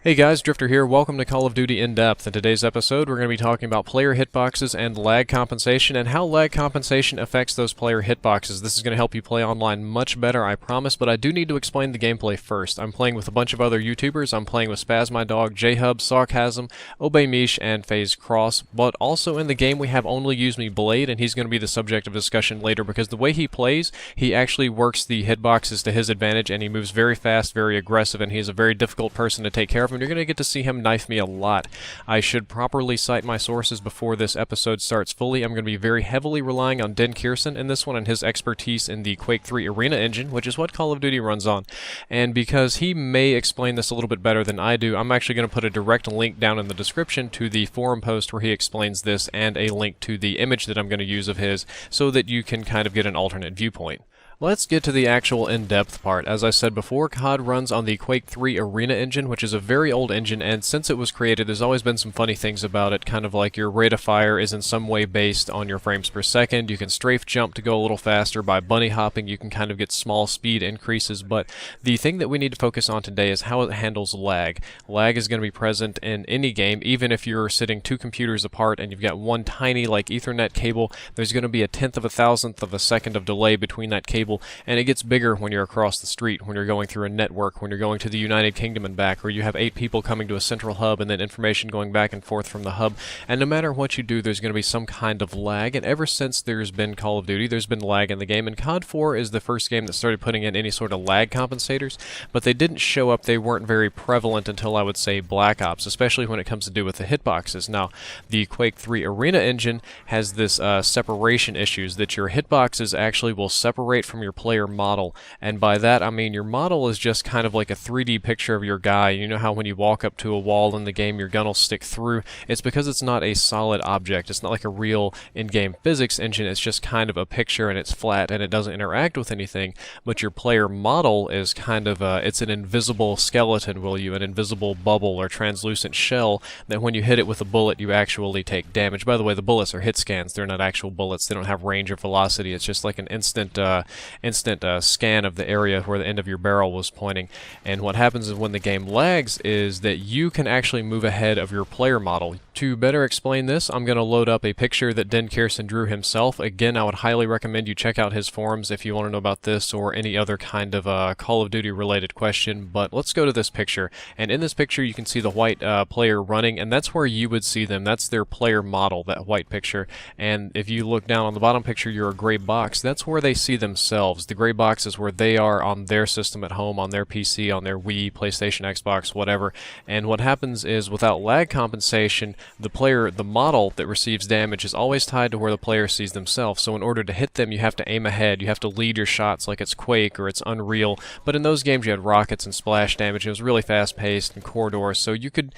Hey guys, Drifter here. Welcome to Call of Duty In-Depth. In today's episode, we're going to be talking about player hitboxes and lag compensation and how lag compensation affects those player hitboxes. This is going to help you play online much better, I promise, but I do need to explain the gameplay first. I'm playing with a bunch of other YouTubers. I'm playing with Spaz My Dog, J-Hub, Sarcasm, Obey Mish, and FaZe Cross, but also in the game we have Only Use Me Blade, and he's going to be the subject of discussion later because the way he plays, he actually works the hitboxes to his advantage, and he moves very fast, very aggressive, and he's a very difficult person to take care of. And you're going to get to see him knife me a lot. I should properly cite my sources before this episode starts fully. I'm going to be very heavily relying on Den Kierson in this one and his expertise in the Quake 3 Arena engine, which is what Call of Duty runs on. And because he may explain this a little bit better than I do, I'm actually going to put a direct link down in the description to the forum post where he explains this and a link to the image that I'm going to use of his so that you can kind of get an alternate viewpoint. Let's get to the actual in-depth part. As I said before, COD runs on the Quake 3 Arena engine, which is a very old engine, and since it was created, there's always been some funny things about it, kind of like your rate of fire is in some way based on your frames per second. You can strafe jump to go a little faster. By bunny hopping, you can kind of get small speed increases, but the thing that we need to focus on today is how it handles lag. Lag is going to be present in any game, even if you're sitting two computers apart and you've got one tiny, like, Ethernet cable. There's going to be a tenth of a thousandth of a second of delay between that cable, and it gets bigger when you're across the street, when you're going through a network, when you're going to the United Kingdom and back, or you have 8 people coming to a central hub and then information going back and forth from the hub. And no matter what you do, there's going to be some kind of lag, and ever since there's been Call of Duty, there's been lag in the game, and COD 4 is the first game that started putting in any sort of lag compensators, but they didn't show up. They weren't very prevalent until, I would say, Black Ops, especially when it comes to do with the hitboxes. Now, the Quake 3 Arena engine has this separation issues, that your hitboxes actually will separate from your player model, and by that I mean your model is just kind of like a 3D picture of your guy. You know how when you walk up to a wall in the game your gun will stick through? It's because it's not a solid object. It's not like a real in-game physics engine. It's just kind of a picture, and it's flat and it doesn't interact with anything, but your player model is kind of it's an invisible skeleton, an invisible bubble or translucent shell that when you hit it with a bullet you actually take damage. By the way, the bullets are hit scans. They're not actual bullets. They don't have range or velocity. It's just like an instant scan of the area where the end of your barrel was pointing. And what happens is when the game lags is that you can actually move ahead of your player model. To better explain this, I'm going to load up a picture that Den Kierson drew himself. Again, I would highly recommend you check out his forums if you want to know about this or any other kind of Call of Duty related question. But let's go to this picture. And in this picture you can see the white player running, and that's where you would see them. That's their player model, that white picture. And if you look down on the bottom picture, you're a gray box. That's where they see themselves. The gray box is where they are on their system at home, on their PC, on their Wii, PlayStation, Xbox, whatever. And what happens is, without lag compensation, the model that receives damage is always tied to where the player sees themselves. So in order to hit them, you have to aim ahead. You have to lead your shots like it's Quake or it's Unreal. But in those games you had rockets and splash damage. It was really fast-paced and corridors. So you could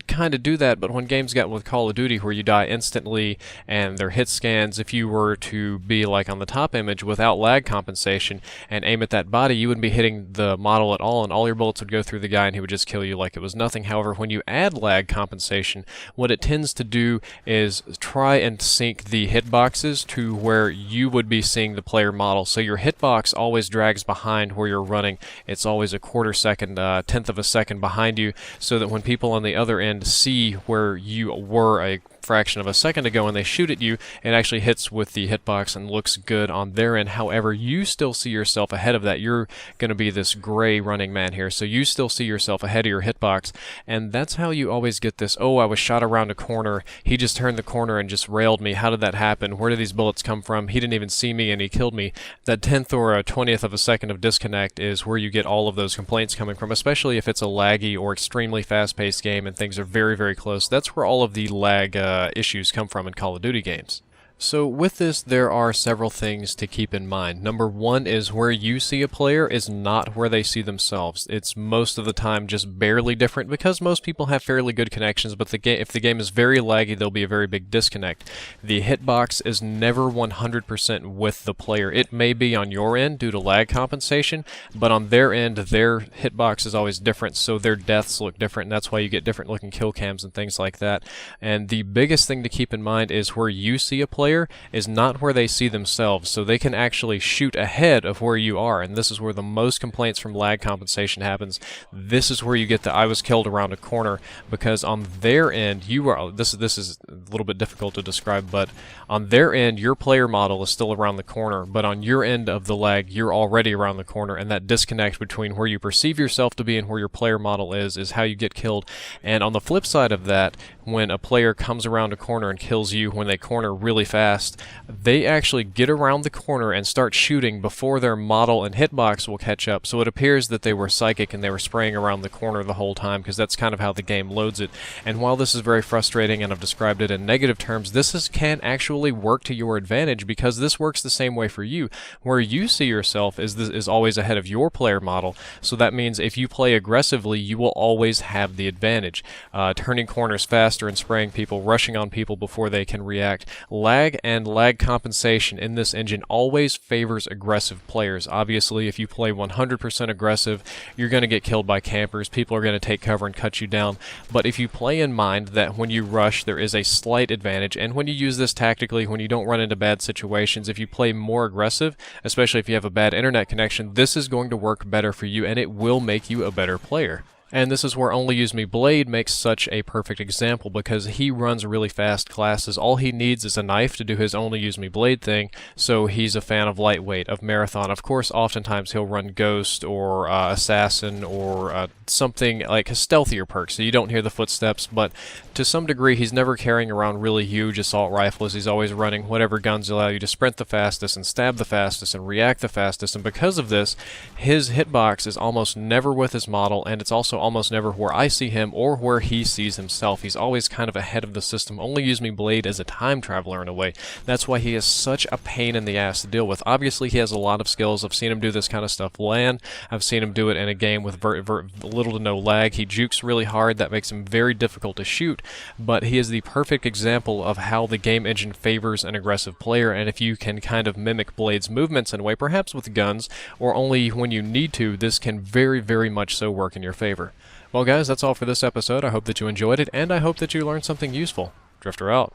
kind of do that. But when games got with Call of Duty where you die instantly and they're hit scans, if you were to be like on the top image without lag compensation and aim at that body, you wouldn't be hitting the model at all, and all your bullets would go through the guy and he would just kill you like it was nothing. However, when you add lag compensation, what it tends to do is try and sync the hitboxes to where you would be seeing the player model. So your hitbox always drags behind where you're running. It's always a quarter second, tenth of a second behind you, so that when people on the other end see where you were a fraction of a second ago and they shoot at you, it actually hits with the hitbox and looks good on their end. However, you still see yourself ahead of that. You're going to be this gray running man here, so you still see yourself ahead of your hitbox, and that's how you always get this, oh, I was shot around a corner, he just turned the corner and just railed me, how did that happen, where did these bullets come from, he didn't even see me and he killed me. That 10th or a 20th of a second of disconnect is where you get all of those complaints coming from, especially if it's a laggy or extremely fast-paced game and things are very, very close. That's where all of the lag issues come from in Call of Duty games. So with this, there are several things to keep in mind. Number one is where you see a player is not where they see themselves. It's most of the time just barely different because most people have fairly good connections, but if the game is very laggy, there'll be a very big disconnect. The hitbox is never 100% with the player. It may be on your end due to lag compensation, but on their end, their hitbox is always different, so their deaths look different, and that's why you get different looking kill cams and things like that. And the biggest thing to keep in mind is where you see a player player is not where they see themselves, so they can actually shoot ahead of where you are, and this is where the most complaints from lag compensation happens. This is where you get the "I was killed around a corner," because on their end, you are, this is a little bit difficult to describe, but on their end, your player model is still around the corner, but on your end of the lag, you're already around the corner, and that disconnect between where you perceive yourself to be and where your player model is how you get killed. And on the flip side of that, when a player comes around a corner and kills you when they corner really fast, they actually get around the corner and start shooting before their model and hitbox will catch up. So it appears that they were psychic and they were spraying around the corner the whole time, because that's kind of how the game loads it. And while this is very frustrating and I've described it in negative terms, this can actually work to your advantage, because this works the same way for you. Where you see yourself is always ahead of your player model, so that means if you play aggressively, you will always have the advantage. Turning corners faster and spraying people, rushing on people before they can react. Lag and lag compensation in this engine always favors aggressive players. Obviously, if you play 100% aggressive, you're going to get killed by campers. People are going to take cover and cut you down. But if you play in mind that when you rush, there is a slight advantage, and when you use this tactically, when you don't run into bad situations, if you play more aggressive, especially if you have a bad internet connection, this is going to work better for you, and it will make you a better player. And this is where Only Use Me Blade makes such a perfect example, because he runs really fast classes. All he needs is a knife to do his Only Use Me Blade thing, so he's a fan of lightweight, of marathon. Of course, oftentimes he'll run Ghost or Assassin or something like a stealthier perk, so you don't hear the footsteps, but to some degree he's never carrying around really huge assault rifles. He's always running whatever guns allow you to sprint the fastest and stab the fastest and react the fastest, and because of this, his hitbox is almost never with his model, and it's also almost never where I see him or where he sees himself. He's always kind of ahead of the system. Only Use Me Blade as a time traveler in a way. That's why he is such a pain in the ass to deal with. Obviously, he has a lot of skills. I've seen him do this kind of stuff LAN. I've seen him do it in a game with little to no lag. He jukes really hard. That makes him very difficult to shoot, but he is the perfect example of how the game engine favors an aggressive player, and if you can kind of mimic Blade's movements in a way, perhaps with guns, or only when you need to, this can very, very much so work in your favor. Well guys, that's all for this episode. I hope that you enjoyed it, and I hope that you learned something useful. Drifter out.